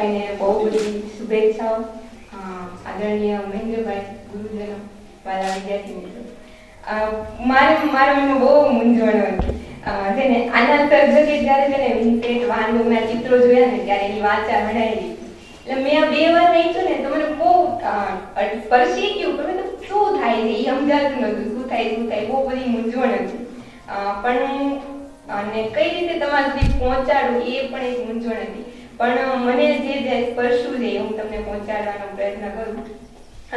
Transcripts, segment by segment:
ભાઈને બહુ બધી શુભેચ્છાઓ. આદરણીય મહેન્દ્રભાઈ, ગુરુજનો, વાલા વિદ્યાર્થી મિત્રો, મારા મનમાં બહુ મૂંઝવણ હતી. જેને આના સર્જકે જ્યારે છે ને વિન્સેન્ટ વાન ગોગના ચિત્રો જોયા ને ત્યારે એની વાચા વણાયેલી. એટલે મેં આ 2 વાર વાંચ્યું ને તો મને બહુ સ્પર્શી ગયું. પણ શું થાય છે એ સમજાતું નતું. શું થાય બહુ બધી મૂંઝવણ હતી. પણ અને કઈ રીતે તમારા સુધી પહોંચાડું એ પણ એક મૂંઝવણ હતી. પણ મને જે સ્પર્શ્યું છે એ હું તમને પહોંચાડવાનો પ્રયત્ન કરું.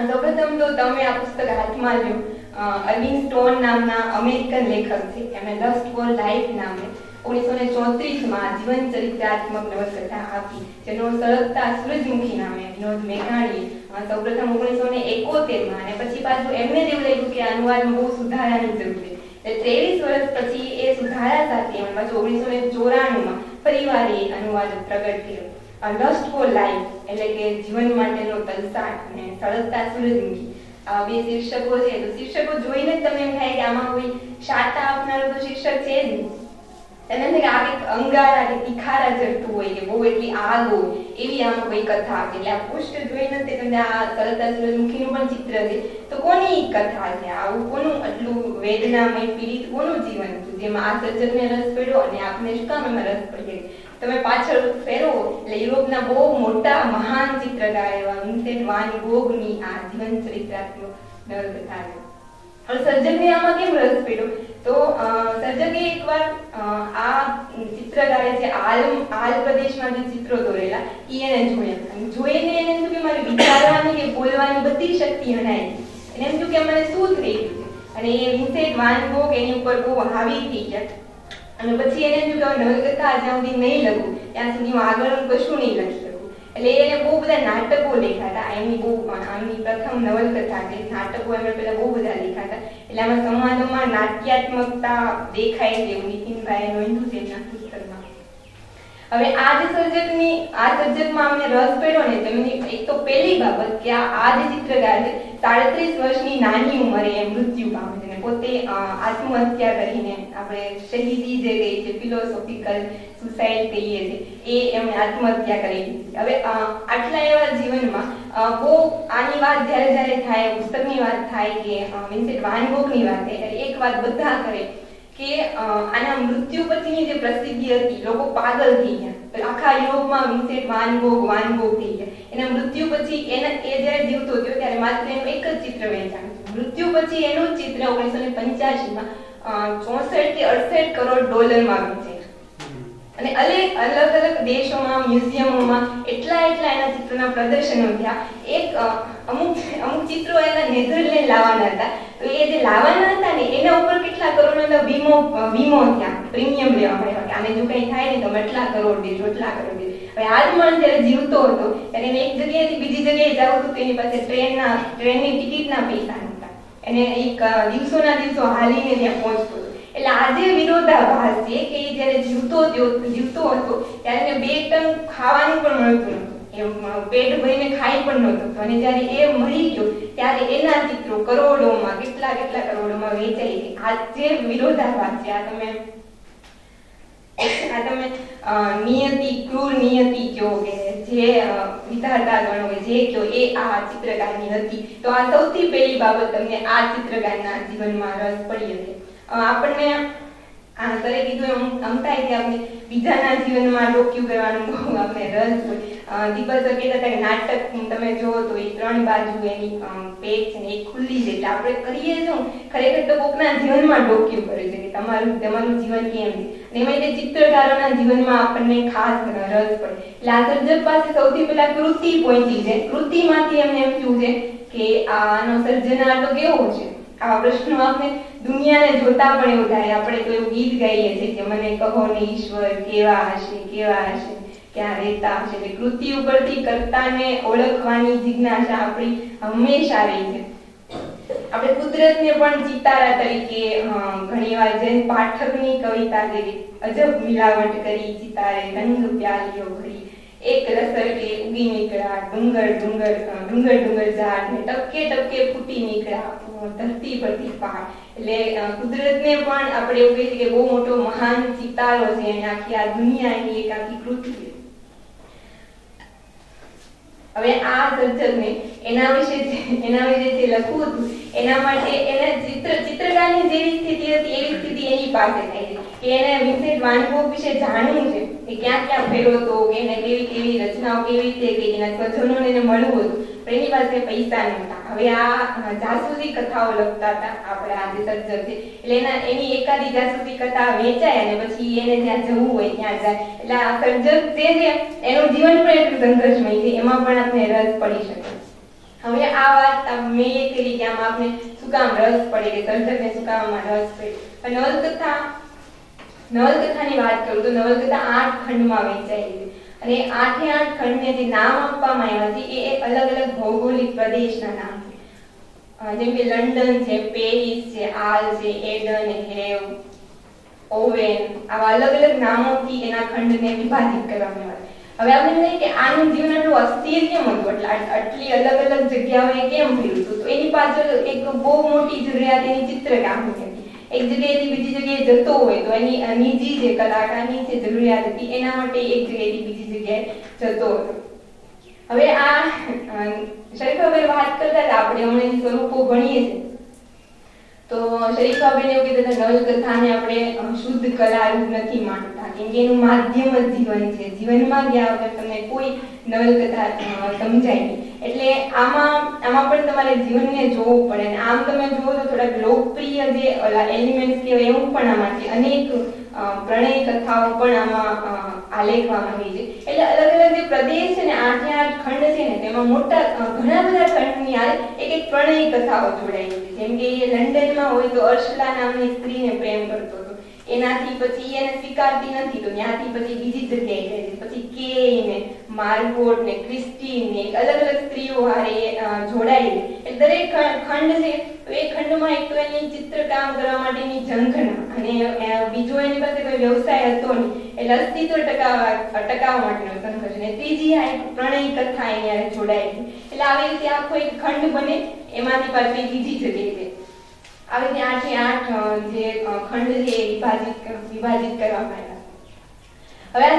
સૌપ્રથમ તો તમે આ પુસ્તક હાથમાં લો. અર્વિંગ સ્ટોન નામના અમેરિકન લેખક છે. એમણે લસ્ટ ફોર લાઈફ નામે 1934માં જીવન ચરિત્રાત્મક નવલકથા આપી, જેનો સળગતા સૂરજમુખી નામે વિનોદ મેઘાણીએ સૌપ્રથમ 1971માં, અને પછી પાછું એમને જ એવું લાગ્યું કે અનુવાદમાં બહુ સુધારાની જરૂર છે. 23 વર્ષ પછી એ સુધારા સાથે એમણે પાછું 1994માં ફરીવાર એ અનુવાદ પ્રગટ કર્યો. લસ્ટ ફોર લાઈફ એટલે કે જીવન માટેનો તલસાટ અને સળગતા સૂરજમુખી, આ 2 શીર્ષકો છે. તો શીર્ષકો જોઈને જ તમને એમ થાય કે આમાં કોઈ શાતા આપનારું તો શીર્ષક છે જ નહીં. એને કે આ એક અંગારા કે તિખારા જડતું હોય કે બહુ એટલી આગ હોય એવી આમાં કોઈ કથા આવે. એટલે આ પુષ્ટ જોઈને જ તમને આ સળગતા સૂરજમુખીનું પણ ચિત્ર છે. તો કોની કથા છે? આવું કોનું આટલું વેદનામય પીડિત કોનું જીવન હતું જેમાં આ સર્જકને રસ પડ્યો અને આપને શું કામ એમાં રસ પડી? તમે પાછળ ફેરો એટલે યુરોપના બહુ મોટા મહાન ચિત્રકાર એવા વિન્સેન્ટ વાન ગોગની આ જીવન ચરિત્રાત્મક નવલકથા છે. હવે સર્જકને આમાં કેમ રસ પડ્યો? તો સર્જકે એકવાર આ ચિત્રકારે જે આલ પ્રદેશમાં જે ચિત્રો દોરેલા એને જોયા. જોઈને એને એમ કે મારે વિચારવાની કે બોલવાની બધી શક્તિ હણાઈ. એને એમ કે મને શું થઈ ગયું છે. અને એ વિન્સેન્ટ વાન ગોગ એની ઉપર બહુ હાવી થઈ ગયા. અને પછી એને એમ કે નવલકથા જ્યાં સુધી નહીં લખું ત્યાં સુધી હું આગળ કશું નહીં લખી શકું. એટલે એને બહુ બધા નાટકો લખ્યા હતા. આમની પ્રથમ નવલકથા છે. નાટકો એમણે પેલા બહુ બધા લખ્યા હતા. એટલે આમાં સમાજમાં નાટ્યાત્મકતા દેખાય છે એવું નીતિનભાઈએ નોંધ્યું છે એમના પુસ્તકમાં. હવે આ સર્જકમાં અમને રસ પડ્યો ને તેમની એક તો પહેલી બાબત કે આ જે ચિત્રકાર છે 37 વર્ષની નાની ઉંમરે એ મૃત્યુ પામે છે. પોતે આત્મહત્યા કરીને આપણે શહીદી જે કહી છે, ફિલોસોફિકલ સુસાઇડ કહીએ છીએ, એ એમણે આત્મહત્યા કરી દીધી. હવે આટલા એવા જીવનમાં બહુ આની વાત જ્યારે થાય, પુસ્તકની વાત થાય કે વિન્સેન્ટ વાન ગોગની વાત થાય, એક વાત બધા કરે કે આના મૃત્યુ પછીની જે પ્રસિદ્ધિ હતી લોકો પાગલ થઈ ગયા. આખા યુરોપમાં વિન્સેન્ટ વાન ગોગ થઈ ગયા. એના મૃત્યુ પછી એ જ્યારે જીવતો હતો ત્યારે માત્ર એનું એક જ ચિત્ર વેચાણું. મૃત્યુ પછી એનું ચિત્ર 1985માં 64 કે 68 કરોડ ડોલરમાં વેચાય. અને અલગ અલગ દેશોમાં, મ્યુઝિયમોમાં એટલા એના ચિત્રોના પ્રદર્શનો થયા. અમુક ચિત્રો એના નેધરલેન્ડ લાવવાના હતા. તો એ જે લાવવાના હતા ને એના ઉપર કેટલા કરોડનો વીમો થયા, પ્રીમિયમ લેવામાં આવ્યા કે આને જો કંઈ થાય ને તો એટલા કરોડ દેજો, એટલા કરોડ દેજો. હવે આજમાં જ્યારે જીવતો હતો ત્યારે એને એક જગ્યાએથી બીજી જગ્યાએ જવું હતું તો એની પાસે ટ્રેનની ટિકિટના પૈસા નહોતા. એને એક દિવસોના દિવસો હાલીને ત્યાં પહોંચતો હતો. એટલે આજે વિરોધાભાસ છે કે જ્યારે જીવતો હતો ત્યારે એને 2 ટન ખાવાનું પણ મળતું નહોતું. પેટ ભરીને ખાઈ પણ નહોતો. અને જ્યારે એ મરી ગયો ત્યારે એના ચિત્રો કરોડોમાં, કેટલા કરોડોમાં વેચાય છે. આ જે વિરોધાભાસ છે, આ તમે ક્રૂર નિયતિ કહો કે જે વિધાતા ગણો કે જે કહો એ આ ચિત્રકારની હતી. તો આ સૌથી પહેલી બાબત તમને આ ચિત્રકારના જીવનમાં રસ પડી હતી. આપણને સરે કીધું એમ થાય કે આપણે બીજાના જીવનમાં ડોક્યુ કરવાનું બહુ આપણે રસ હોય. દીપક સર કહેતા હતા કે નાટક તમે જુઓ તો એ 3 બાજુ એની પેજ છે ને એ ખુલ્લી છે. એટલે આપણે કરીએ શું ખરેખર તો કોકના જીવનમાં ડોક્યુ કરે છે કે તમારું જીવન કેમ છે. અને એમાં તે ચિત્રકારોના જીવનમાં આપણને ખાસ રસ પડે. એટલે આ સર્જક પાસે સૌથી પહેલા કૃતિ પહોંચી છે. કૃતિમાંથી એમને એમ થયું છે કે આનો સર્જનાર તો કેવો છે. આવા પ્રશ્નો આપણે દુનિયાને જોતા પણ એવું થાય. આપણે તો એવું ગીત ગાઈએ છીએ કે મને કહો ને ઈશ્વર કેવા હશે, ક્યાં રહેતા હશે. એટલે કૃતિ ઉપરથી કર્તાને ઓળખવાની જિજ્ઞાસા આપણી હંમેશા રહી છે. આપણે કુદરતને પણ ચિતારા તરીકે ઘણીવાર જેમ પાઠકની કવિતા જેવી અજબ મિલાવટ કરી ચિતારે રંગ પ્યાલીઓ ભરી એક રસરકે ઉગી નીકળ્યા ડુંગર ઝાડ ને ટપકે ફૂટી નીકળ્યા ધરતી પરથી પહાડ. એટલે કુદરતને પણ આપણે એવું કહીએ કે બહુ મોટો મહાન ચિતારો છે અને આખી આ દુનિયાની એક આખી કૃતિ છે. હવે આ સર્જકને એના વિશે જે લખવું હતું એના માટે એને ચિત્રકારની જેવી સ્થિતિ હતી એવી સ્થિતિ એની પાસે થઈ છે કે એને વિન્સેન્ટ વાન ગોગ વિશે જાણવું છે કે ક્યાં ક્યાં ફેરવો હતો, કે એને કેવી રચનાઓ કેવી રીતે કરી, એના સ્વજનોને એને મળવું હતું, પણ એની પાસે પૈસા નહોતા. હવે આ જાસૂસી કથાઓ લખતા હતા આપણે આ જે સર્જક છે, એટલે એની એકાદી જાસૂસી કથા વેચાય અને પછી એને જ્યાં જવું હોય ત્યાં જાય. એટલે આ સર્જક જે છે એનું જીવન પણ એટલું સંઘર્ષમય છે, એમાં પણ આપણે રસ પડી શકે. હવે આ વાત મેં એ કરી કે આમાં આપણે શું કામ રસ પડે, કે સર્જકને શું કામ રસ પડે. નવલકથાની વાત કરું તો નવલકથા 8 ખંડમાં વહેંચાયેલી છે અને 8 ખંડને જે નામ આપવામાં આવ્યા છે એ અલગ અલગ ભૌગોલિક પ્રદેશના નામ છે. જેમ કે લંડન છે, પેરિસ છે, આલ છે, એડન, હેવ, ઓવેન, આવા અલગ અલગ નામોથી એના ખંડને વિભાજિત કરવામાં આવે. હવે આપણે કહીએ કે આનું જીવન એટલું અસ્થિર કેમ હતું, એટલે આટલી અલગ અલગ જગ્યાઓએ કેમ ફેરવું હતું, તો એની પાછળ એક બહુ મોટી જરૂરિયાત એની ચિત્રકામની હતી. એક જગ્યાએથી બીજી જગ્યાએ જતો હોય તો એની નિજી જે કલાકારની જે જરૂરિયાત હતી એના માટે એક જગ્યાએથી બીજી જગ્યાએ જતો હતો. હવે આ શરીફાબેન વાત કરતા હતા, આપણે હમણાં સ્વરૂપો ભણીએ છીએ તો શરીફાબેન એવું કીધું કે નવલકથાને આપણે શુદ્ધ કલારૂપ નથી માનતા, કેમ કે એનું માધ્યમ જ જીવન છે. જીવનમાં ગયા વગર તમને કોઈ નવલકથા સમજાય નહીં. એટલે આમાં પણ તમારે જીવનને જોવું પડે. અને આમ તમે જુઓ તો થોડાક લોકપ્રિય જે એલિમેન્ટ્સ કહેવાય એવું પણ આમાં છે. અનેક પ્રણય કથાઓ પણ આમાં આલેખવામાં આવી છે. એટલે અલગ અલગ જે પ્રદેશ છે ને 8 ખંડ છે ને તેમાં ઘણા બધા ખંડની એક પ્રણય કથાઓ જોડાયેલી છે. જેમ કે લંડનમાં હોય તો અર્શલા નામની સ્ત્રીને પ્રેમ કરતો હતો, એનાથી પછી એને સ્વીકારતી નથી તો ત્યાંથી પછી બીજી જગ્યાએ જાય છે, પછી કેય ને માર્ગોટ ને ક્રિસ્ટીન ને અલગ અલગ સ્ત્રીઓ હારે જોડાયેલી. એટલે દરેક ખંડ છે તો એ ખંડમાં એક તો એની ચિત્રકામ કરવા માટેની ઝંખના અને બીજો એની પાસે કોઈ વ્યવસાય હતો નહીં એટલે અસ્તિત્વ ટકાવવા માટેનો સંઘર્ષ, અને ત્રીજી આ એક પ્રણય કથા અહીંયા જોડાયેલી. એટલે આવી રીતે આખો એક ખંડ બને એમાંથી પાછી બીજી જગ્યાએ છે. આવી રીતે 8 જે ખંડ છે એ વિભાજિત કરવામાં આવ્યા. હવે આ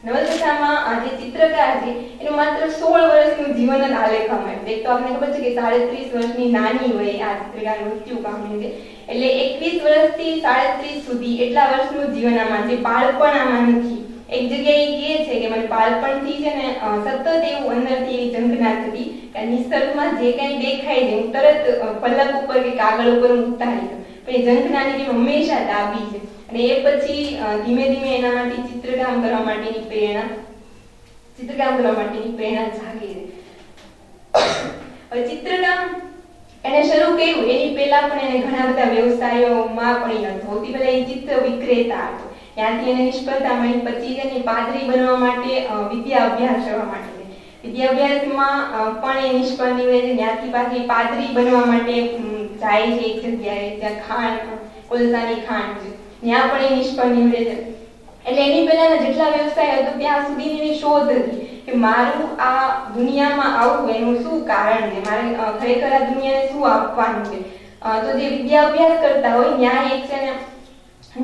નવલકથામાં આ જે ચિત્રકાર છે એનું માત્ર 16 વર્ષનું જીવન જ આલેખવામાં આવ્યું. એક તો આપણને ખબર છે કે 33 વર્ષની નાની વયે આ ચિત્રકાર મૃત્યુ પામ્યું છે, એટલે 21 વર્ષથી 37 સુધી એટલા વર્ષનું જીવન આમાં છે. બાળપણ આમાં નથી. એક જગ્યાએ કહે છે કે મને બાળપણથી છે ને સતત એવું અંદરથી એવી ઝંખના થતી કે નિસર્ગમાં જે કંઈ દેખાય છે હું તરત પલક ઉપર કે કાગળ ઉપર હું ઉતારી દઉં, પણ એ ઝંખનાની જેમ હંમેશા દાબી છે. અને એ પછી ધીમે ધીમે એના માટે ચિત્રકામ કરવા માટેની પ્રેરણા જાગી છે. હવે ચિત્રકામ એને શરૂ કર્યું એની પહેલા પણ એને ઘણા બધા વ્યવસાયોમાં પણ નહોતો. સૌથી પહેલા એ ચિત્ર વિક્રેતા હતો, ત્યાંથી એને નિષ્ફળતા મળી. પછી એને પાદરી બનવા માટે વિદ્યા અભ્યાસ કરવા માટે વિદ્યાભ્યાસમાં પણ એ નિષ્ફળ નીવડે છે. ત્યાંથી પાછી પાદરી બનવા માટે જાય છે એક જગ્યાએ જ્યાં કોલસાની ખાણ છે, ત્યાં પણ એ નિષ્ફળ નીવડે છે. એટલે એની પહેલાના જેટલા વ્યવસાય હતો ત્યાં સુધીની એની શોધ હતી કે મારું આ દુનિયામાં આવવું એનું શું કારણ છે, મારે ખરેખર આ દુનિયાને શું આપવાનું છે. તો જે વિદ્યા અભ્યાસ કરતા હોય ત્યાં એક છે ને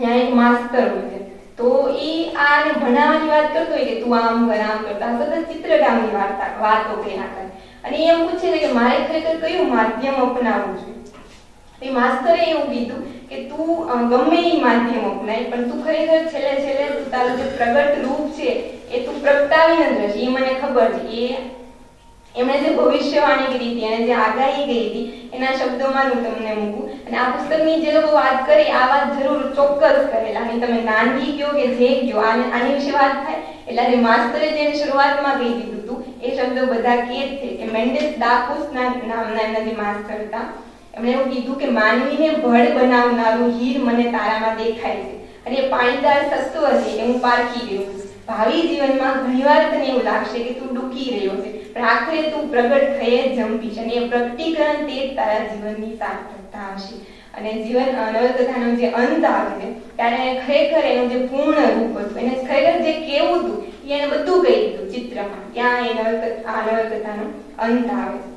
ત્યાં એક માસ્તર હોય છે, તો એ આને ભણાવવાની વાત કરતો હોય કે તું આમ કર આમ કરતા સતત ચિત્રકામની વાતો કર્યા કરે. અને એમ પૂછે છે કે મારે ખરેખર કયું માધ્યમ અપનાવવું જોઈએ. એ માસ્તરે એવું કીધું કે તું ગમે એ માધ્યમ અપનાય પણ તું ખરેખર છેલ્લે તું તારું જે પ્રગટ રૂપ છે એ તું પ્રગટાવી ન રહેશે. એ મને ખબર છે. એમણે જે ભવિષ્યવાણી કરી હતી અને જે આગાહી કરી હતી એના શબ્દોમાં હું તમને મૂકું. અને આ પુસ્તકની જે લોકો વાત કરી આ વાત જરૂર ચોક્કસ કરેલા. અને તમે ગાંધી કયો કે જે કયો આની વિશે વાત થાય એટલે જે માસ્તરે જેને શરૂઆતમાં કહી દીધું હતું એ શબ્દો બધા કે છે કે મેન્ડેસ ડાકુસ નામના એમના જે માસ્તર હતા એમણે એવું કીધું કે માનવીને ભડ બનાવનારું હીર મને તારામાં દેખાય છે અને એ પાણીદાર સસ્તો હશે એ હું પારખી ગયો છું. ભાવિ જીવનમાં ઘણીવાર તને એવું લાગશે કે તું ડૂકી રહ્યો છે પણ આખરે તું પ્રગટ થયે જ જંપીશ અને એ પ્રગટીકરણ તે જ તારા જીવનની સાર્થકતા હશે. અને જીવન નવલકથાનો જે અંત આવે છે ત્યારે ખરેખર એનું જે પૂર્ણ રૂપ હતું એને ખરેખર જે કેવું હતું એને બધું કહી દીધું ચિત્રમાં. ત્યાં એ નવલકથાનો અંત આવે છે.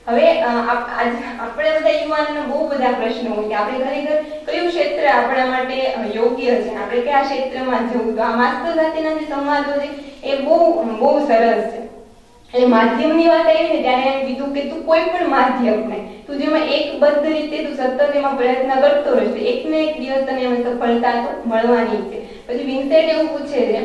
હવે આપણે બધા યુવાનોને બહુ બધા પ્રશ્નો હોય કે આપણે ખરેખર કયું ક્ષેત્ર આપણા માટે યોગ્ય છે, આપણે કયા ક્ષેત્રમાં જવું. તો આ માસ્તર સાથેના જે સંવાદો છે એ બહુ સરસ છે. એટલે માધ્યમની વાત આવી ને ત્યારે એમ કીધું કે તું કોઈ પણ માધ્યમ ને તું જેમાં એકબદ્ધ રીતે તું સતત એમાં પ્રયત્ન કરતો રહેશે, એક ને એક દિવસ તને એમાં સફળતા તો મળવાની છે. પછી વિન્સેન્ટ એવું પૂછે છે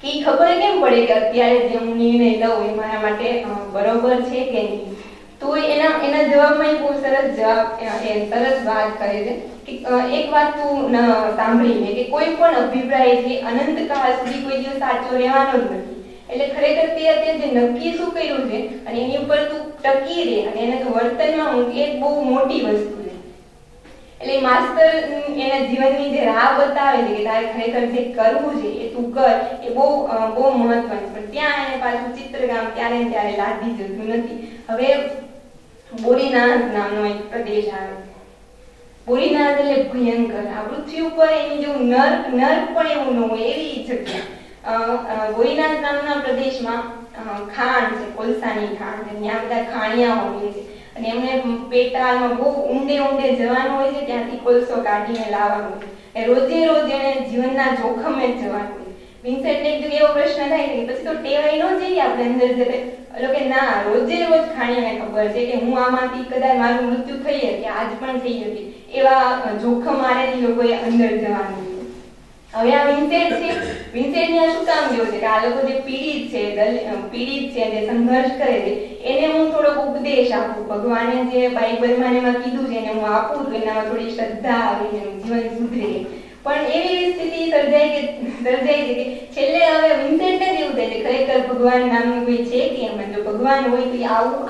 કે ખબર કેમ પડે કે અત્યારે જે હું નિર્ણય લઉં એ મારા માટે બરોબર છે કે નહીં. તો એના જવાબમાં એ બહુ સરસ સરસ વાત કરે છે કે એક વાત તું સાંભળી લે કે કોઈ પણ અભિપ્રાય છે અનંતકાળ સુધી કોઈ દિવસ સાચો રહેવાનો જ નથી. એટલે ખરેખર તે અત્યારે જે નક્કી શું કર્યું છે અને એની ઉપર તું ટકી રહે અને એને તું વર્તનમાં મૂકે એ બહુ મોટી વસ્તુ છે. એટલે માસ્તર એના જીવનની જે રાહ બતાવે છે કે તારે ખરેખર જે કરવું છે એ તું કર, એ બહુ મહત્વનું. પણ ત્યાં એને પાછું ચિત્રકામ ત્યારે ને ત્યારે લાદી જતું નથી. હવે બોરીનાથ નામનો એક પ્રદેશ આવે છે. બોરીનાથ એટલે ભયંકર, આ પૃથ્વી ઉપર એની જેવું નર્ક પણ એવું ન હોય એવી જગ્યા. બોરીનાથ નામના પ્રદેશમાં ખાણ છે, કોલસાની ખાણ છે. ત્યાં બધા ખાણિયાઓ હોય છે અને એમને પેટાળમાં બહુ ઊંડે જવાનું હોય છે, ત્યાંથી કોલસો કાઢીને લાવવાનો હોય. રોજે રોજ એને જીવનના જોખમે જ જવાનું હોય. વિન્સેન્ટને એક એવો પ્રશ્ન થાય કે પછી તો ટેવાઈ ન જઈએ આપણે અંદર જતે. એટલે કે ના, રોજે રોજ ખાણીને ખબર છે કે હું આમાંથી કદાચ મારું મૃત્યુ થઈ શકે, આજ પણ થઈ શકે, એવા જોખમ આરેથી લોકોએ અંદર જવાનું છે. હવે આ વિન્સેન્ટ છે, વિન્સેન્ટને શું કામ જેવું છે કે આ લોકો જે પીડિત છે જે સંઘર્ષ કરે છે એને હું થોડોક ઉપદેશ આપું. ભગવાને જે બાઇબલમાં એમાં કીધું છે એને હું આપું તો એનામાં થોડી શ્રદ્ધા આવે, એનું જીવન સુધરે. પણ એવી સ્થિતિ સર્જાય છે કે છેલ્લે હવે વિન્સેન્ટને જ એવું થાય છે ખરેખર ભગવાન નામનું કોઈ છે કે એમ. જો ભગવાન હોય તો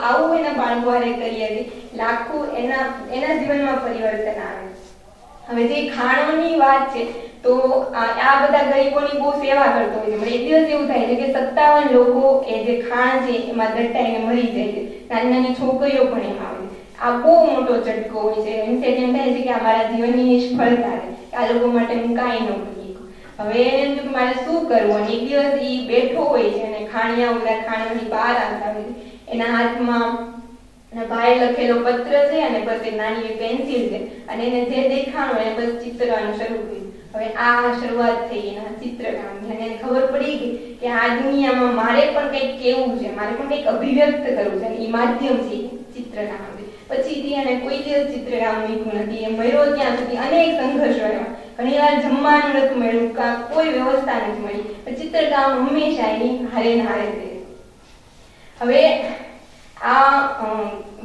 આવું એના બાળકો હારે કરીએ લાખું એના જીવનમાં પરિવર્તન આવે. હવે જે ખાણોની વાત છે તો આ બધા ગરીબોની બહુ સેવા કરતો હોય છે. એક દિવસ એવું થાય છે કે 57 લોકો એ જે ખાણ છે એમાં દટાઈને મરી જાય છે. નાની છોકરીઓ પણ એમાં આવે છે. આ બહુ મોટો ઝટકો હોય છે. વિન્સેન્ટ એમ થાય છે કે આ મારા જીવનની નિષ્ફળતા છે, આ લોકો માટે હું કાંઈ ન કરી શકું. હવે એને એમ થયું કે મારે શું કરવું. અને એક દિવસ એ બેઠો હોય છે અને ખાણિયા બધા ખાણાની બહાર આવતા હોય છે. એના હાથમાં ભાઈ લખેલો પત્ર છે અને બસ એક નાની પેન્સિલ છે અને એને જે દેખાણું એને બસ ચિત્રવાનું શરૂ કર્યું. હવે આ શરૂઆત થઈ એના ચિત્રકામની અને એને ખબર પડી ગઈ કે આ દુનિયામાં મારે પણ કંઈક કેવું છે, મારે પણ કંઈક અભિવ્યક્ત કરવું છે. એ માધ્યમ છે ચિત્રકામ. પછીથી એને કોઈ દિવસ ચિત્રકામ મૂક્યું નથી. એ મર્યો ત્યાં સુધી અનેક સંઘર્ષો આવ્યા. ઘણી વાર જમવાનું નથી મળ્યું, કોઈ વ્યવસ્થા નથી મળી, ચિત્રકામ હંમેશા એની હારે રહે. હવે આ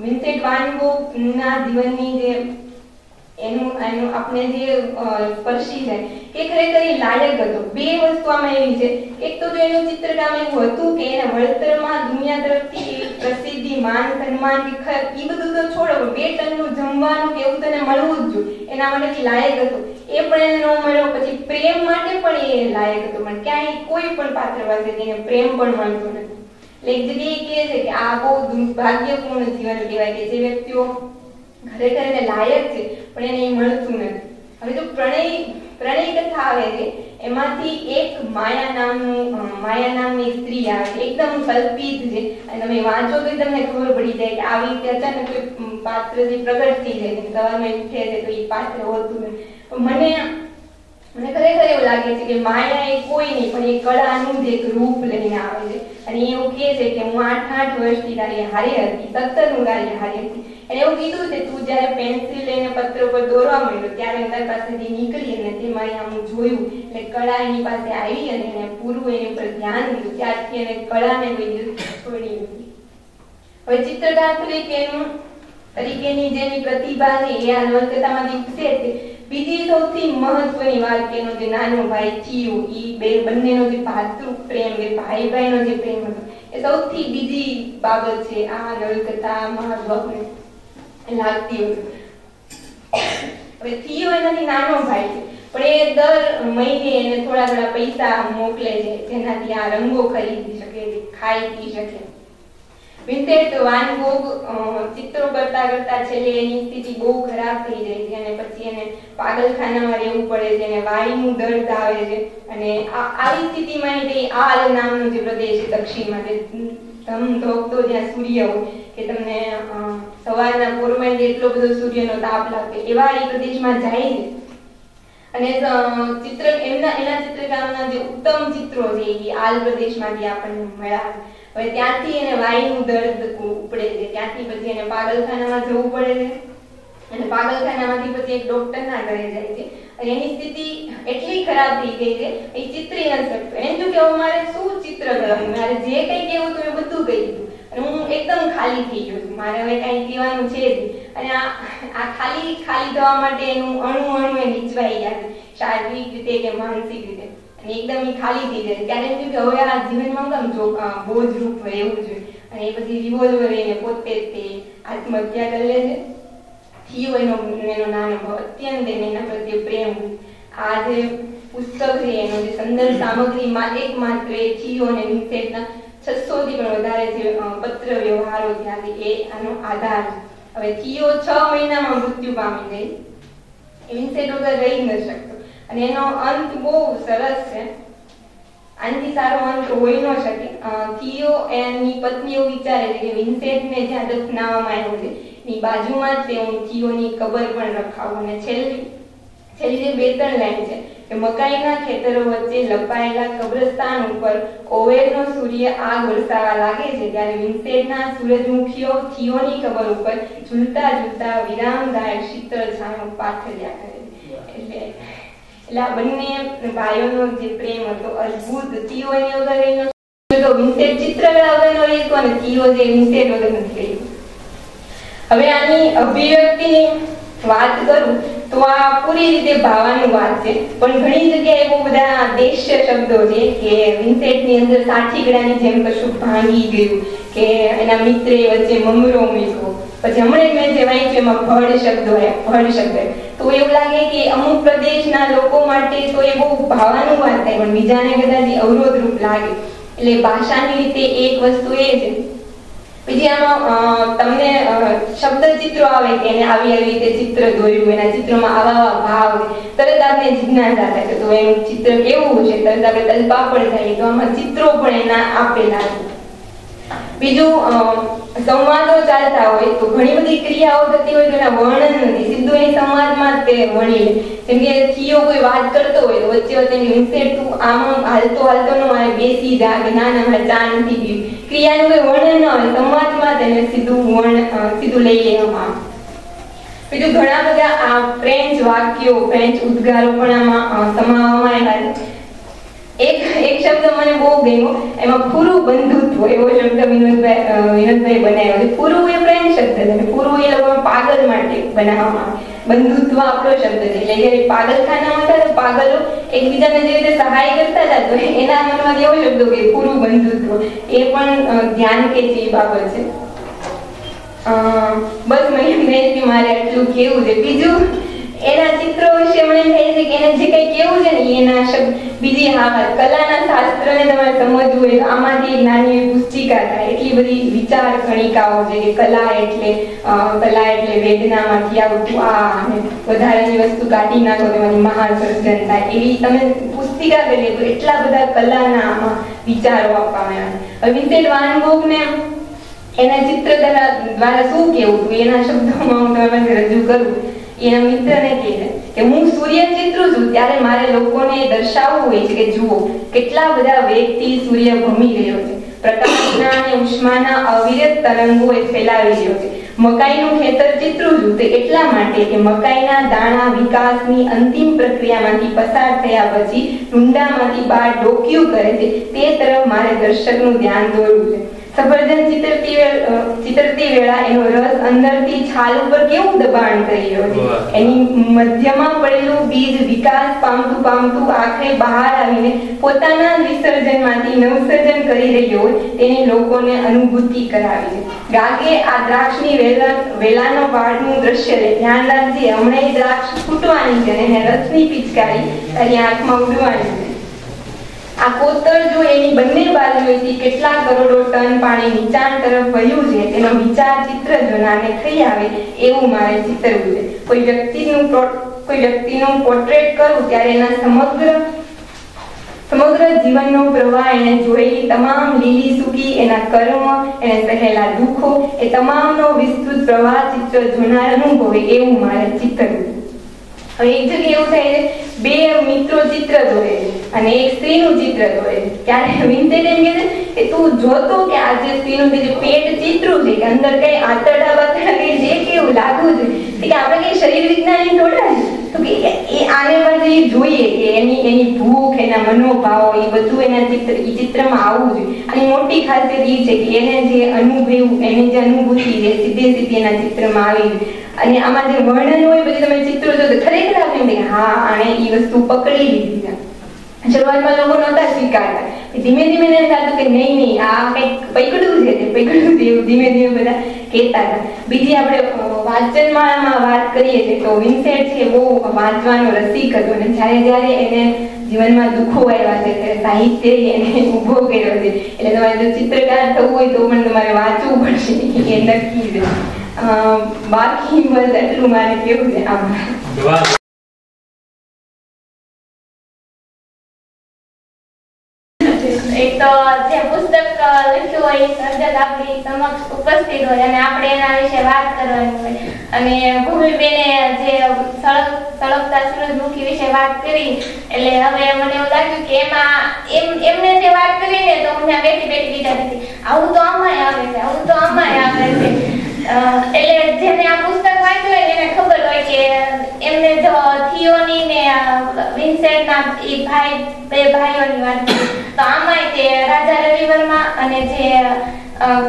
વિન્સેન્ટ વાન ગોગના જીવનની જે એનું આપણે જે સ્પર્શી છે કે ખરેખર એ લાયક હતો. બે વસ્તુ આમાં એવી છે, એક તો એનું ચિત્રકામ એવું હતું કે એના વળતરમાં દુનિયા તરફથી પ્રસિદ્ધિ, માન સન્માન કે એ બધું તો છોડો, 2 ટનનું જમવાનું કે એવું તને મળવું જ જોઈએ, એના માટે લાયક હતો. એ પણ એને ન મળ્યો. પછી પ્રેમ માટે પણ એ લાયક હતો, પણ ક્યાંય કોઈ પણ પાત્ર પાસેથી એને પ્રેમ પણ મળતો નથી. એટલે એક જગ્યાએ કહે છે કે આ બહુ દુર્ભાગ્યપૂર્ણ જીવન કહેવાય કે જે વ્યક્તિઓ ખરેખર એને લાયક છે પણ એને મળતું નથી. હવે જો પ્રણય કથા આવે છે એમાંથી એક માયા નામની સ્ત્રી આવે છે, એકદમ કલ્પિત છે અને તમે વાંચો તો તમને ખબર પડી જાય કે આવી રીતે અચાનક કોઈ પાત્ર જે પ્રગટ થઈ જાય છે, સવારમાં ઉઠે છે તો એ પાત્ર હોતું નથી. મને ખરેખર એવું લાગે છે કે માયા એ કોઈ નહીં પણ એ કળાનું જ એક રૂપ લઈને આવે છે અને એવું કહે છે કે હું 8 વર્ષથી તારી હારે હતી, 17 હું તારી હારે હતી. એને એવું કીધું છે તું જયારે પેન્સિલ લઈને પત્ર પર દોરવા માંડ્યો ત્યારે તારી પાસેથી નીકળી અને તે મારી આમ જોયું એટલે કળા એની પાસે આવી અને એને પૂરું એની ઉપર ધ્યાન દીધું. ત્યારથી એને કળાને કોઈ દિવસ છોડી નથી. હવે ચિત્રકાર તરીકેની જેની પ્રતિભા છે એ આ નવલકથામાંથી ઉપસે છે. બીજી સૌથી મહત્વની વાત કે એનો જે નાનો ભાઈ થિયો, બંનેનો જે ભાતૃ પ્રેમ, એ ભાઈનો જે પ્રેમ હતો, એ સૌથી બીજી બાબત છે આ નવલકથામાં લાગતી હોય. હવે થિયો એનાથી નાનો ભાઈ છે પણ એ દર મહિને એને થોડા પૈસા મોકલે છે જેનાથી આ રંગો ખરીદી શકે, ખાઈ પી શકે. વિન્સેન્ટ વાન ગોગ ચિત્રો કરતા છેલ્લે એની સ્થિતિ બહુ ખરાબ થઈ જાય છે અને પછી એને પાગલખાનામાં રહેવું પડે છે અને વાયુનું દર્દ આવે છે અને આવી સ્થિતિમાં તે આલ નામનો જે પ્રદેશ છે દક્ષિણમાં, જે ધમધોકતો જ્યાં સૂર્ય હોય કે તમને સવારના પોરમાં એટલો બધો સૂર્યનો તાપ લાગે એવા એ પ્રદેશમાં જાય છે અને એના ચિત્રકામના જે ઉત્તમ ચિત્રો છે એ આલ પ્રદેશમાંથી આપણને મળ્યા. હવે ત્યાંથી એને વાયુનું દર્દ ઉપડે છે, ત્યાંથી પછી એને પાગલખાનામાં જવું પડે છે અને પાગલખાનામાંથી પછી એક ડોક્ટરના ઘરે જાય છે અને એની સ્થિતિ એટલી ખરાબ થઈ ગઈ છે એ ચિત્રી ન શકતો. એને જો કે મારે શું ચિત્ર કરવું, મારે જે કંઈ કહેવું હતું એ બધું કહી દીધું અને હું એકદમ ખાલી થઈ ગયો છું, મારે હવે કંઈ કહેવાનું છે જ. અને આ ખાલી થવા માટે એનું અણુ એ નીચવાઈ ગયા છે, શારીરિક રીતે કે માનસિક રીતે, અને એકદમ એ ખાલી થઈ જાય. ત્યારે એમ થયું કે હવે આ જીવનમાં કેમ બોજ રૂપ રહેવું જોઈએ અને એ પછી રિવોલ્વર એને પોતે તે આત્મહત્યા કરી લે છે. થિયો એનો નાનો ભાવ, અત્યંત એના પ્રત્યે પ્રેમ. આ જે પુસ્તક છે એનો જે સંદર્ભ સામગ્રીમાં એકમાત્ર એ થિયો અને વિન્સેન્ટના 600 થી પણ વધારે જે પત્ર વ્યવહારો થયા છે એ આનો આધાર. હવે થિયો 6 મહિનામાં મૃત્યુ પામી ગઈ, વિન્સેન્ટ વગર રહી ન શકતો અને એનો અંત બહુ સરસ છે, આનાથી સારો અંત હોઈ ન શકે. થિયો એની પત્ની એવું વિચારે છે કે વિન્સેન્ટને જ્યાં દફનાવવામાં આવ્યો છે ની બાજુમાં જ હું થિયોની કબર પણ રખાવું. અને છેલ્લી જે 2-3 લાઈન છે કે મકાઈના ખેતરો વચ્ચે લપાયેલા કબ્રસ્તાન ઉપર ઓવેરનો સૂર્ય આગ વરસાવા લાગે છે ત્યારે વિન્સેન્ટના સૂરજમુખીઓ થિયોની કબર ઉપર ઝૂલતા વિરામદાયક શીતળ છાંયો પાથર્યા કરે. એટલે આ બંને ભાઈઓનો જે પ્રેમ હતો અદ્ભુત. થિયોની વગર એનો તો વિન્સેન્ટ ચિત્રકલા વગરનો રહેતો અને થિયો જે વિન્સેન્ટ વગર નથી રહ્યો. હવે આની અભિવ્યક્તિની વાત કરું તો આ પૂરી રીતે ભાવાની વાત છે, પણ ઘણી જગ્યાએ બહુ બધા દેશ્ય શબ્દો છે કે વિન્સેન્ટની અંદર સાઠીગડાની જેમ કશું ભાંગી ગયું કે એના મિત્રે વચ્ચે મમરો મૂક્યો. પછી હમણાં મેં જે વાંચ્યું એમાં ભડ શબ્દ, તો એવું લાગે કે અમુક પ્રદેશના લોકો માટે તો એ બહુ ભાવાનું વાત થાય પણ બીજાને કદાચ અવરોધરૂપ લાગે. એટલે ભાષાની રીતે એક વસ્તુ એ છે. પછી આમાં તમને શબ્દ ચિત્રો આવે કે એને આવી રીતે ચિત્ર દોર્યું, એના ચિત્રોમાં આવા ભાવ, તરત આપણે જિજ્ઞાસા થાય કે તો એનું ચિત્ર કેવું છે, તરત આપણે તલપાપડ થાય તો આમાં ચિત્રો પણ એના આપેલા છે. બીજું સંવાદો ચાલતા હોય તો ઘણી બધી ક્રિયાઓ થતી હોય તો એના વર્ણન નથી, સીધું એ સંવાદમાં જ તે વણી લે. જેમ કે થિયો કોઈ વાત કરતો હોય તો વચ્ચે વિન્સેન્ટ તું આમ હાલતો ન મારે બેસી જા કે ના મારે ચા નથી પીવી, ક્રિયાનું કોઈ વર્ણન ન હોય, સંવાદમાં તેને સીધું લઈ લેવામાં. બીજું ઘણા બધા આ ફ્રેન્ચ વાક્યો, ફ્રેન્ચ ઉદ્ગારો પણ આમાં સમાવવામાં આવ્યા છે. એક શબ્દ મને બહુ ગમ્યો, એમાં પૂરું બંધુત્વ એવો શબ્દ વિનોદભાઈ બનાવ્યો છે. પૂરું એ ફ્રેન્ચ શબ્દ છે અને પૂરું એ લોકો પાગલ માટે બનાવવામાં આવે. બંધુત્વ આપણો શબ્દ છે. એટલે જયારે પાગલખાનામાં હતા તો પાગલો એકબીજાને જે રીતે સહાય કરતા હતા તો એના મનમાં એવો શબ્દ કે પૂરું બંધુત્વ, એ પણ ધ્યાન કે જે બાબત છે. બસ મને મારે આટલું કેવું છે. બીજું એના ચિત્રો વિશે મને થાય છે કે એને જે કઈ કેવું છે ને એના શબ્દ. બીજી હા વાત, કલાના શાસ્ત્રને તમારે સમજવું હોય તો આમાંથી એક નાની પુસ્તિકા થાય. એટલી બધી વિચાર કણિકાઓ છે કે કલા એટલે વેદનામાંથી આવતું આ અને વધારાની વસ્તુ કાઢી નાખો તેમાંથી મહાન સર્જન થાય, એવી તમે પુસ્તિકા કરીએ તો એટલા બધા કલાના આમાં વિચારો આપવામાં આવે. હવે વિન્સેન્ટ વાન ગોગને એના ચિત્ર દ્વારા શું કેવું હતું એના શબ્દોમાં હું તમારી રજૂ કરું. એના મિત્રને કહે છે કે હું સૂર્ય ચિત્રું છું ત્યારે મારે લોકોને દર્શાવવું હોય છે કે જુઓ કેટલા બધા વેગથી સૂર્ય ભમી રહ્યો છે, પ્રકાશના અને ઉષ્માના અવિરત તરંગો એ ફેલાવી રહ્યો છે. મકાઈનું ખેતર ચિત્રું છું તે એટલા માટે કે મકાઈના દાણા વિકાસની અંતિમ પ્રક્રિયામાંથી પસાર થયા પછી ઊંડામાંથી બહાર ડોક્યું કરે છે, તે તરફ મારે દર્શકનું ધ્યાન દોરવું છે. સફરજન ચિતરતી વેળા એનો રસ અંદરથી છાલ ઉપર કેવું દબાણ કરી રહ્યો છે, એની મધ્યમાં પડેલું બીજ વિકાસ પામતું આખરે બહાર આવીને પોતાના વિસર્જનમાંથી નવસર્જન કરી રહ્યો હોય તેની લોકોને અનુભૂતિ કરાવી છે. ગાગે આ દ્રાક્ષની વેલાનો વાળનું દ્રશ્ય લે, ધ્યાન રાખજે હમણાં એ દ્રાક્ષ ફૂટવાની છે અને રસની પિચકારી તારી આંખમાં ઉડવાની છે. આ કોતર જો એની બંને બાજુએથી કેટલા કરોડો ટન પાણી નીચાણ તરફ વહ્યું છે તેનો વિચાર ચિત્ર જોનારને થઈ આવે એવું મારે ચિતરવું છે. કોઈ વ્યક્તિનું પોર્ટ્રેટ કરું ત્યારે એના સમગ્ર જીવનનો પ્રવાહ, એને જોયેલી તમામ લીલી સૂકી એના કર્મ, એને સહેલા દુઃખો, એ તમામનો વિસ્તૃત પ્રવાહ ચિત્ર જોનાર અનુભવે એવું મારે ચિતરવું. હવે એક જગ્યાએ એવું થાય છે બે મિત્રો ચિત્ર દોરે છે અને એક સ્ત્રીનું ચિત્ર દોરે છે. ત્યારે વિન્સેન્ટ એમ કહે છે કે તું જોતો કે આ જે સ્ત્રીનું જે પેટ ચિત્રું છે કે અંદર કઈ આંતરડા બાતરડા કઈ છે કેવું લાગવું છે કે આપણે કઈ શરીર વિજ્ઞાની થોડા તો કે એ આને માટે જોઈએ કે એની ભૂખ, એના મનોભાવો એ બધું એના ચિત્રમાં આવવું જોઈએ. અને મોટી ખાસિયત એ છે કે એને જે અનુભવ્યું, એને જે અનુભૂતિ છે સીધે એના ચિત્રમાં આવી. અને આમાં જે વર્ણન હોય પછી તમે ચિત્રો જો તો ખરેખર આપણે હા આણે એ વસ્તુ પકડી લીધી છે. શરૂઆતમાં લોકો નહોતા સ્વીકારતા, ધીમે ધીમે એને થતું કે નહીં આ કંઈક પકડ્યું છે એવું ધીમે ધીમે બધા કહેતા હતા. બીજી આપણે વાંચનમાં વાત કરીએ છીએ તો વિન્સેન્ટ છે બહુ વાંચવાનો રસિક હતો અને જ્યારે એને જીવનમાં દુઃખો આવ્યા છે ત્યારે સાહિત્ય એને ઊભો કર્યો છે. એટલે તમારે જો ચિત્રકાર થવું હોય તો પણ તમારે વાંચવું પડશે એ નક્કી છે. બાકી બસ એટલું મારે કેવું છે. આમાં એક તો જે પુસ્તક લખ્યું હોય સર્જક આપણી સમક્ષ ઉપસ્થિત હોય અને આપણે એના વિશે વાત કરવાની હોય. અને ભૂમિબેને જે સળગતા સૂરજમુખી વિશે વાત કરી એટલે હવે મને એવું લાગ્યું કે એમને જે વાત કરી ને તો હું ત્યાં બેઠી વિચારતી આવું તો આમાંય આવે છે, આવું તો આમાંય આવે છે. એટલે જેને આ પુસ્તક વાંચ્યું હોય એને ખબર હોય કે એમને જો થિયોની ને વિન્સેન્ટના એ બે ભાઈઓની વાત કરી તો આમાંય તે રાજા રવિ વર્મા અને જે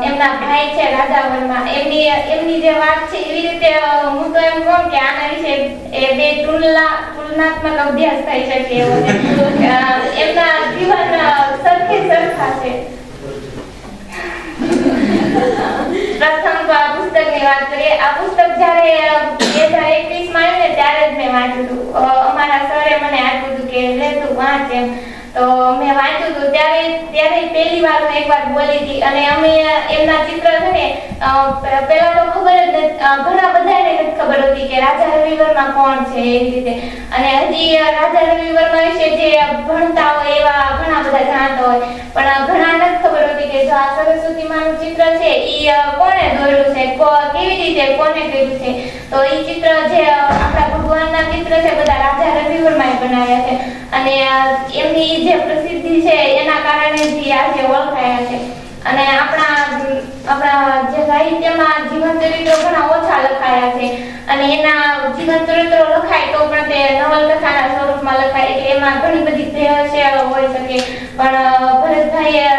એમના ભાઈ છે રાજા વર્મા એમની જે વાત છે એવી રીતે હું તો એમ કહું કે આના વિશે એ બે તુલનાત્મક અભ્યાસ થઈ શકે એવો એમના જીવન સરખે સરખા છે. પ્રથમ તો આ પુસ્તકની વાત કરીએ. આ પુસ્તક જ્યારે 2021 માં આવ્યું ને ત્યારે જ મેં વાંચ્યું હતું. અમારા સરે મને આપ્યું હતું કે લે તું વાંચ એમ. તો મેં વાંચ્યું હતું ત્યારે પહેલી વાર હું એકવાર બોલી હતી અને અમે એમના ચિત્ર છે ને પહેલા તો ખબર જ ઘણા બધાને નથી ખબર હતી કે રાજા રવિ વર્મા કોણ છે એવી રીતે. અને હજી રાજા રવિ વર્મા વિશે જે ભણતા હોય એવા ઘણા બધા જાણતા હોય પણ ઘણા નથી ખબર હતી કે જો આ સરસ્વતી માનું ચિત્ર છે એ કોણે દોર્યું છે, કેવી રીતે કોને કર્યું છે. તો એ ચિત્ર જે આપણા ભગવાનના ચિત્ર છે બધા રાજા રવિ વર્માએ બનાવ્યા છે અને એમની જે પ્રસિદ્ધિ છે એના કારણે જ આજે ઓળખાયા છે. અને આપણા જે સાહિત્યમાં જીવન ચરિત્રો ઘણા ઓછા લખાયા છે અને એના જીવન ચરિત્રો લખાય તો પણ તે નવલકથાના સ્વરૂપમાં લખાય એટલે એમાં ઘણી બધી ભેળસેળ હોઈ શકે. પણ ભરતભાઈએ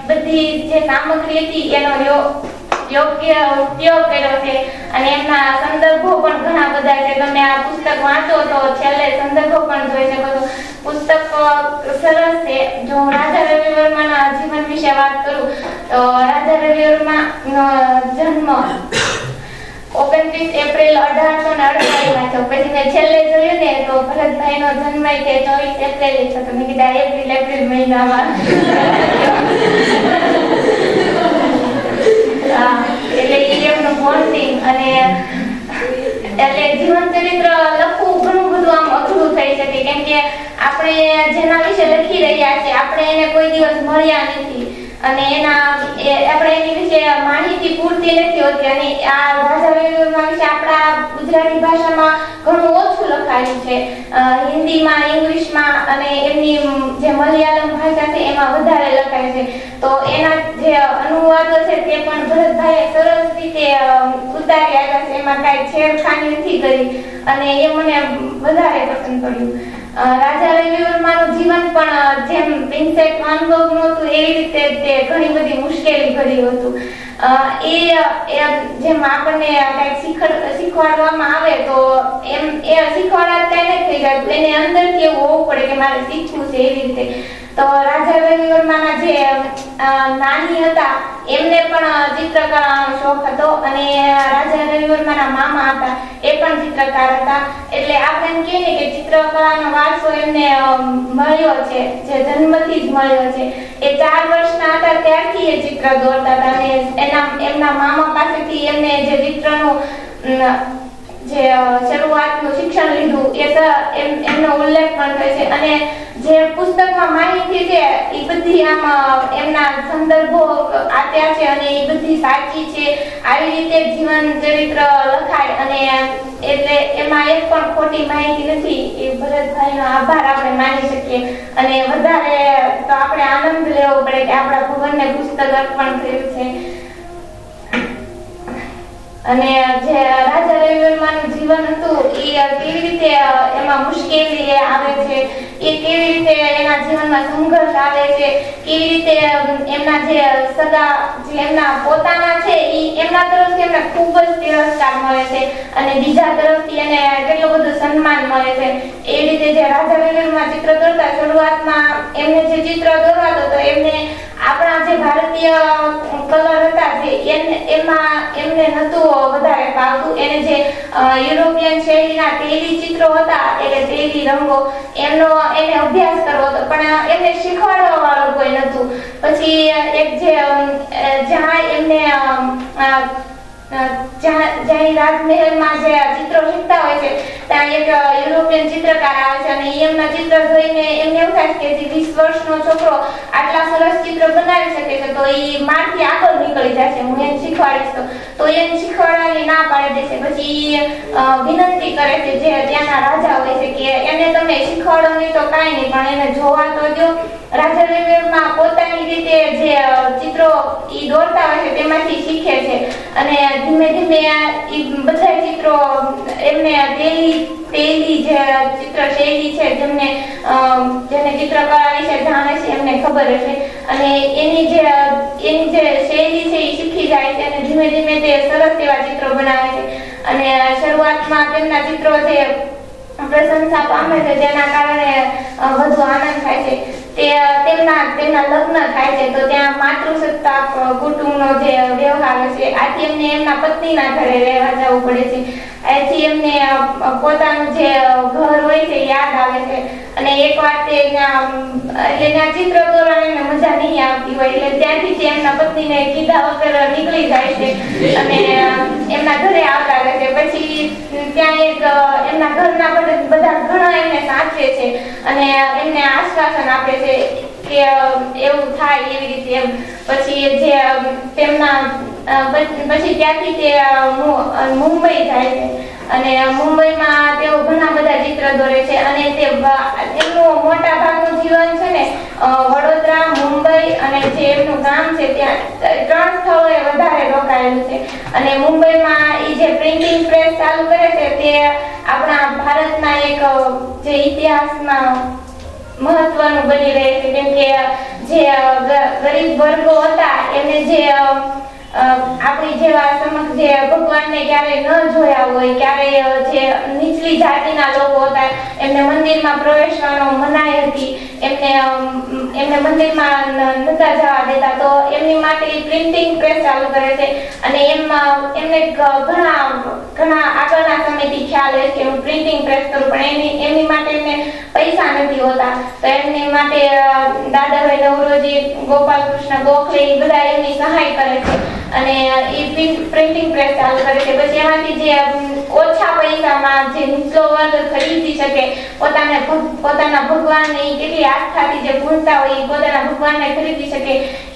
બધી જે સામગ્રી હતી એનો યોગ્ય ઉપયોગ કર્યો છે અને એમના સંદર્ભો પણ ઘણા બધા છે. તમે આ પુસ્તક વાંચો તો છેલ્લે સંદર્ભો પણ જોઈ શકો છો. પુસ્તક સરસ છે. જો હું રાજા રવિ વર્માના જીવન વિશે વાત કરું તો રાજા રવિ વર્માનો જન્મ 29 એપ્રિલ 1848 થયો. પછી મેં છેલ્લે જોયું ને તો ભરતભાઈનો જન્મ તે 24 એપ્રિલ થયો. તો મેં કીધા એપ્રિલ મહિનામાં એટલે એમનું બોન્ડિંગ અને એટલે જીવન ચરિત્ર લખવું ઘણું બધું આમ અઘરું થઈ શકે કેમ કે આપણે જેના વિશે લખી રહ્યા છીએ આપણે એને કોઈ દિવસ મળ્યા નથી અને આપણે એની વિશે માહિતી પૂરતી નથી હોતી અને આ રાજા રવિ વર્મા વિશે આપણા ગુજરાતી ભાષામાં ઘણું ઓછું લખાયું છે. હિન્દીમાં, ઇંગ્લિશમાં અને એમની જે મલયાલમ ભાષા છે એમાં વધારે લખાય છે. તો એના જે અનુવાદો છે તે પણ ભરતભાઈએ સરસ રીતે ઉતારી આવ્યા છે. એમાં કાંઈ છેડખાની નથી કરી અને એ મને વધારે પસંદ પડ્યું. રાજા રવિ વર્માનું જીવન પણ જેમ વિન્સેન્ટ વાન ગોગનું હતું એવી રીતે તે ઘણી બધી મુશ્કેલી ભર્યું હતું. જેમ આપણને કંઈક શીખવાડવામાં આવે તો એમ એ શીખવાડતા કઈ નથી થઈ જતું એને અંદરથી એવું હોવું પડે કે મારે શીખવું છે એવી રીતે. તો રાજા રવિ વર્માના જે નાની હતા એમને પણ ચિત્રકલાનો શોખ હતો અને રાજા રવિ વર્માના મામા હતા એ પણ ચિત્રકાર હતા. એટલે આપણે એમ કહીએ ને કે ચિત્રકલાનો વારસો એમને મળ્યો છે, જે જન્મથી જ મળ્યો છે. એ 4 વર્ષના હતા ત્યારથી એ ચિત્ર દોરતા હતા અને એમના મામા પાસેથી એમને જે ચિત્રનું જે શરૂઆતનું શિક્ષણ લીધું એમનો ઉલ્લેખ પણ થાય છે. અને જે પુસ્તકમાં માહિતી છે એ બધી આમ એમના સંદર્ભો આપ્યા છે અને એ બધી સાચી છે. આવી રીતે જીવન ચરિત્ર લખાય અને એટલે એમાં એક પણ ખોટી માહિતી નથી. એ ભરતભાઈનો આભાર આપણે માની શકીએ. અને વધારે તો આપણે આનંદ લેવો પડે કે આપણા ભગવાનને પુસ્તક અર્પણ થયું છે. અને જે રાજા રવિવર્માનું જીવન હતું એ કેવી રીતે એમાં મુશ્કેલી આવે છે, એ કેવી રીતે એના જીવનમાં સંઘર્ષ આવે છે, કેવી રીતે એમના જે સગા જે એમના પોતાના છે એ એમના તરફથી એમને ખૂબ જ તિરસ્કાર મળે છે અને બીજા તરફથી એને કેટલું બધું સન્માન મળે છે. એ રીતે જે રાજા રવિવર્મા ચિત્ર દોરતા શરૂઆતમાં એમને જે ચિત્ર દોરવાતો તો એમને આપણા જે ભારતીય કલર હતા જે એમાં એમને નતું વધારે પાવતું. એને જે યુરોપિયન શૈલીના તેલી ચિત્રો હતા એટલે તેલી રંગો એમનો એને અભ્યાસ કરવો હતો પણ એમને શીખવાડવા વાળું કોઈ નતું. પછી એક જે જ્યાં એમને જ્યાં રાજમહેલમાં જે ચિત્રો શીખતા હોય છે ત્યાં એક યુરોપિયન ચિત્રકાર આવે છે અને એમના ચિત્ર જોઈને એમને એવું થાય કે જે 20 વર્ષનો છોકરો આટલા સરસ ચિત્ર બનાવી શકે છે તો એ મારથી આગળ નીકળી જાય છે, હું એને શીખવાડીશ. તો એને શીખવાડવાની ના પાડી દે છે. પછી વિનંતી કરે છે જે ત્યાંના રાજા હોય છે કે એને તમે શીખવાડો નહીં તો કાંઈ નહીં પણ એને જોવા તો જો. રાજા રવિવર્મા પોતાની રીતે જે ચિત્રો ઈ દોરતા હોય છે તેમાંથી શીખે છે અને ધીમે ધીમે ઈ બધા ચિત્રો એમને તેલી જે ચિત્ર શૈલી છે જેને ચિત્રકલા વિશે જાણે છે એમને ખબર હશે અને એની જે શૈલી છે એ શીખી જાય છે અને ધીમે ધીમે તે સરસ એવા ચિત્રો બનાવે છે. અને શરૂઆતમાં તેમના ચિત્રો જે પ્રશંસા પામે છે જેના કારણે વધુ આનંદ થાય છે. તેમના લગ્ન થાય છે તો ત્યાં માતૃસત્તાક કુટુંબનો જે વ્યવહાર છે આથી એમને એમના પત્નીના ઘરે રહેવા જવું પડે છે. આથી એમને પોતાનું જે ઘર હોય છે યાદ આવે છે અને એક વાર ત્યાં ચિત્ર દોરવાની મજા નહીં આવતી હોય એટલે ત્યાંથી તે એમના પત્નીને કીધા વગર નીકળી જાય છે અને એમના ઘરે આવતા રહે છે. પછી ત્યાં એક એમના ઘરના બધા ઘણા એમને સાચવે છે અને એમને આશ્વાસન આપે છે કે એવું થાય એવી રીતે એમ. પછી જે પછી ત્યાંથી તે મુંબઈ જાય છે અને મુંબઈમાં તેઓ ઘણા બધા ચિત્ર દોરે છે અને એમનું મોટા ભાગનું જીવન છે ને વડોદરા, મુંબઈ અને જે એમનું ગામ છે ત્યાં 3 સ્થળોએ વધારે રોકાયેલું છે. અને મુંબઈમાં એ જે પ્રિન્ટિંગ પ્રેસ ચાલુ કરે છે તે આપણા ભારતના એક જે ઇતિહાસમાં મહત્વનું બની રહે છે કેમ કે જે ગરીબ વર્ગો હતા એમને જે આપણી જેવા સમક્ષ જે ભગવાનને ક્યારેય ન જોયા હોય, ક્યારેય જે નીચલી જાતિના લોકો હતા એમને મંદિરમાં પ્રવેશવાનો મનાઈ હતી, એમને મંદિરમાં નતા જવા દેતા. તો એમની માટે પ્રિન્ટિંગ પ્રેસ ચાલુ કરે છે અને એમને ઘણા આગળના સમયથી ખ્યાલ હોય કે હું પ્રિન્ટિંગ પ્રેસ કરું પણ એમની માટે એમને પૈસા નથી હોતા. તો એમની માટે દાદાભાઈ નવરોજી, ગોપાલ કૃષ્ણ ગોખલે એ બધા એમની સહાય કરે છે અને એ પ્રિન્ટિંગ પ્રેસ ચાલુ કરે છે. પછી એમાંથી જે ઓછા પૈસામાં જે નીચલો વર્ગ ખરીદી શકે પોતાના ભગવાનને કેટલી આસ્થાથી જે પૂજતા હોય એ પોતાના ભગવાનને ખરીદી શકે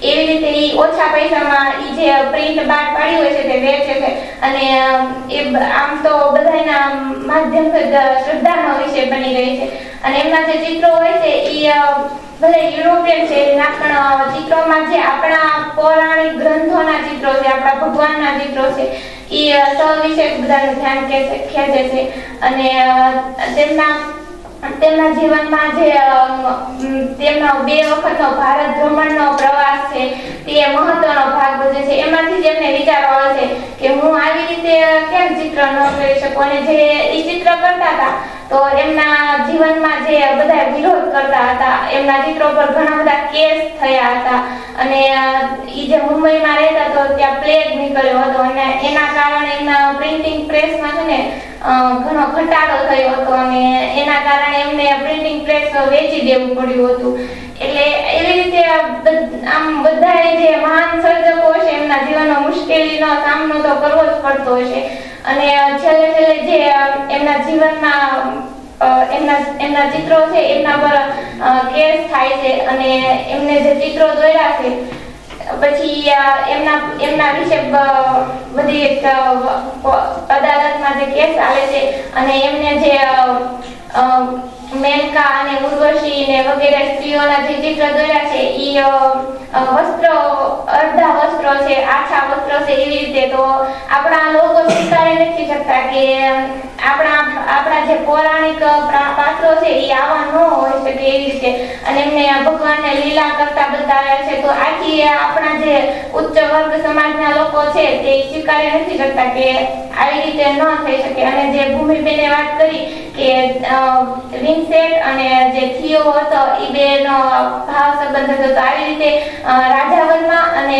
એવી રીતે એ ઓછા પૈસામાં એ જે પ્રિન્ટ બહાર પાડી હોય છે તે વેચે છે અને એ આમ તો બધાના માધ્યમથી શ્રદ્ધાનો વિષય બની રહી છે. અને એમના જે ચિત્રો હોય છે એ ભલે યુરોપિયન છે પણ ચિત્રોમાં જે આપણા પૌરાણિક ગ્રંથોના ચિત્રો છે, આપણા ભગવાનના ચિત્રો છે એ સવિશેષ બધાનું ધ્યાન ખેંચે છે. અને તેમના જીવનમાં જે તેમનો 2 વખતનો ભારત ભ્રમણનો પ્રવાસ છે તે મહત્વનો ભાગ ભજવે છે. એમાંથી જ એમને વિચારો આવે છે કે હું આવી રીતે કેમ ચિત્ર ન કરી શકું અને જે એ ચિત્ર કરતા હતા તો એમના જીવનમાં જે બધા વિરોધ કરતા હતા, એમના ચિત્રો પર ઘણા બધા કેસ થયા હતા અને એ જે મુંબઈમાં રહેતા તો ત્યાં પ્લેગ નીકળ્યો હતો અને એના કારણે એમના પ્રિન્ટિંગ પ્રેસમાં છે ને ઘણો ઘટાડો થયો હતો અને એના કારણે એમને પ્રિન્ટિંગ પ્રેસ વેચી દેવું પડ્યું હતું. એટલે એવી રીતે આમ બધા જે મહાન સર્જકો છે એમના જીવનમાં મુશ્કેલીનો સામનો તો કરવો જ પડતો હશે અને છેલ્લે જે એમના જીવનમાં એમના ચિત્રો છે એમના પર કેસ થાય છે અને એમને જે ચિત્રો દોર્યા છે પછી એમના વિશે બધી અદાલતમાં જે કેસ ચાલે છે અને એમને જે મેનકા અને ઉર્વશી ને વગેરે સ્ત્રીઓના જે ચિત્ર દોર્યા છે એ વસ્ત્રો અડધા વસ્ત્રો છે, આછા વસ્ત્રો છે, એવી રીતે. તો આપણા લોકો સ્વીકારી નથી શકતા કે આપણા જે પૌરાણિક પાત્રો છે એ આવા ન હોઈ શકે એવી રીતે, અને એમને ભગવાનને લીલા કરતા બતાવ્યા છે. તો આથી આપણા જે ઉચ્ચ વર્ગ સમાજના લોકો છે તે સ્વીકારી નથી શકતા કે આવી રીતે ન થઈ શકે. અને જે ભૂમિબેને વાત કરી કે વિન્સેન્ટ અને જે થિયો હતો એ બેનો ભાવ સંબંધ હતો, તો આવી રીતે રાજા વર્મા અને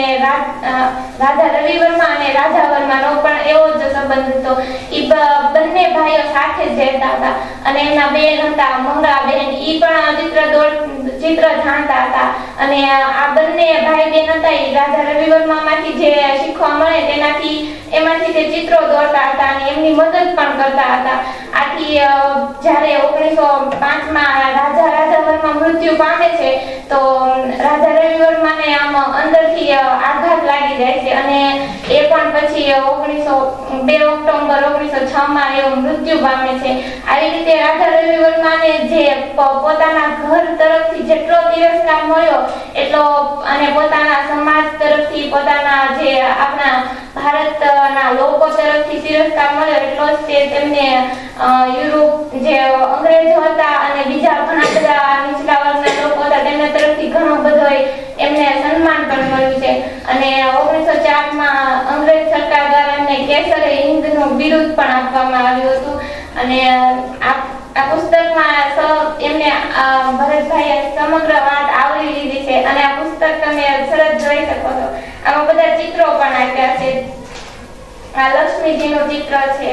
રાજા રવિ વર્મા અને રાજા વર્માનો પણ એવો જ સંબંધ હતો. એ બંને ભાઈઓ સાથે જ રહેતા હતા અને એમના બેન હતા મંગળાબેન, એ પણ ચિત્ર જાણતા હતા. અને આ બંને ભાઈ બેન હતા એ રાજા રવિ વર્મામાંથી જે શીખવા મળે એમાંથી તે ચિત્રો દોરતા હતા અને એમની મદદ પણ કરતા હતા. આથી જ્યારે 1905માં રાજા વર્મા મૃત્યુ પામે છે તો રાજા રવિ વર્માને આમ અંદરથી આઘાત લાગી જાય છે અને એ પણ પછી 2 ઓક્ટોબર 1906માં એવો મૃત્યુ પામે છે. આવી રીતે રાજા રવિ વર્માને જે પોતાના ઘર તરફથી જેટલો તિરસ્કાર મળ્યો એટલો, અને પોતાના સમાજ તરફથી, પોતાના જે આપણા ભારતના લોકો તરફથી તિરસ્કાર મળ્યો એટલો જ તેમને યુરોપ જે અંગ્રેજો હતા અને બીજા ઘણા બધા નીચલા વર્ગના લોકો હતા તેમના તરફથી ઘણો બધો એમને સન્માન પણ મળ્યું છે. અને 1904માં અંગ્રેજ સરકાર દ્વારા એમને કેસરે હિંદનું બિરુદ પણ આપવામાં આવ્યું હતું. અને આ પુસ્તકમાં એમને ભરતભાઈએ સમગ્ર વાત આવરી લીધી છે અને આ પુસ્તક તમે સરસ જોઈ શકો છો. આમાં બધા ચિત્રો પણ આપ્યા છે. આ લક્ષ્મીજીનું ચિત્ર છે,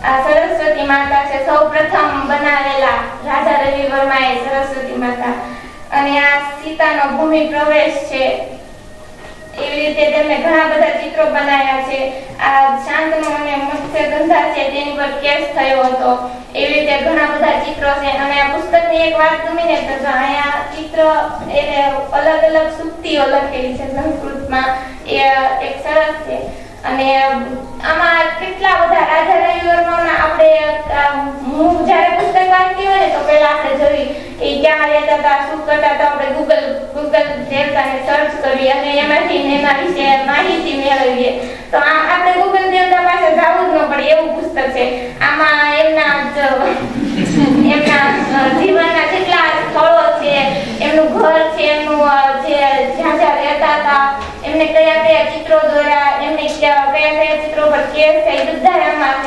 આ સરસ્વતી માતા છે, સૌપ્રથમ બનાવેલા રાજા રવિ વર્માએ સરસ્વતી માતા. અને આ સીતાનો ભૂમિ પ્રવેશ છે. એવી રીતે તેમને ઘણા બધા ચિત્રો બનાવ્યા છે. આ શાંતનુ અને મત્સ્યગંધા છે તેની પર કેસ થયો હતો. એવી રીતે ઘણા બધા ચિત્રો છે. અને આ પુસ્તકની એક વાત ગમી ને તો અહીંયા ચિત્ર એને અલગ અલગ સુક્તિઓ લખેલી છે સંસ્કૃતમાં, એ એક સરસ છે. અને આમાં કેટલા બધા રાજા રવિ વર્માના આપણે હું જ્યારે પુસ્તક વાંચતી હોય ને તો પહેલા આપણે જોઈ એ ક્યાં રહેતા હતા, શું કરતા હતા, આપણે ગૂગલ દેવતાને સર્ચ કરી અને એમાંથી એના વિશે માહિતી મેળવીએ. તો આપણે ગૂગલ દેવતા પાસે જવું જ ન પડે એવું પુસ્તક છે. આમાં એમના જીવનના કેટલા સ્થળો છે, એમનું ઘર છે, એમનું જે જ્યાં રહેતા હતા, એમને કયા ચિત્રો દોર્યા, એમને કયા ચિત્રો પર કેસ થાય, બધા એમાં